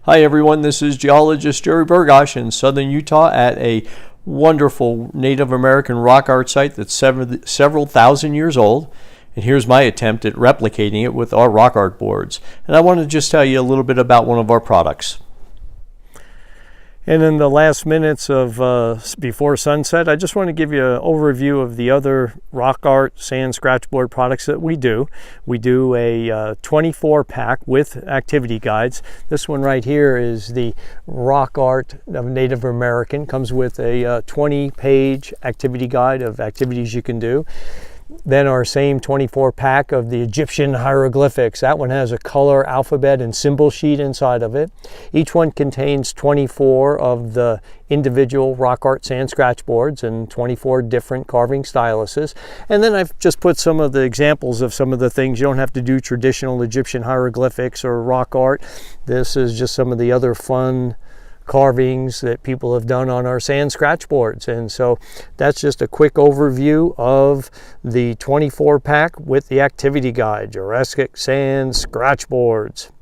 Hi everyone, this is geologist Jerry Burgosh in southern Utah at a wonderful Native American rock art site that's several thousand years old. And here's my attempt at replicating it with our rock art boards. And I want to just tell you a little bit about one of our products. And in the last minutes of before sunset, I just want to give you an overview of the other rock art sand scratchboard products that we do. We do a 24 pack with activity guides. This one right here is the rock art of Native American. Comes with a 20-page activity guide of activities you can do. Then our same 24 pack of the Egyptian hieroglyphics. That one has a color, alphabet, and symbol sheet inside of it. Each one contains 24 of the individual rock art sand scratch boards and 24 different carving styluses. And then I've just put some of the examples of some of the things. You don't have to do traditional Egyptian hieroglyphics or rock art. This is just some of the other fun carvings that people have done on our sand scratch boards. And so that's just a quick overview of the 24 pack with the activity guide, Jurassic Sands scratch boards.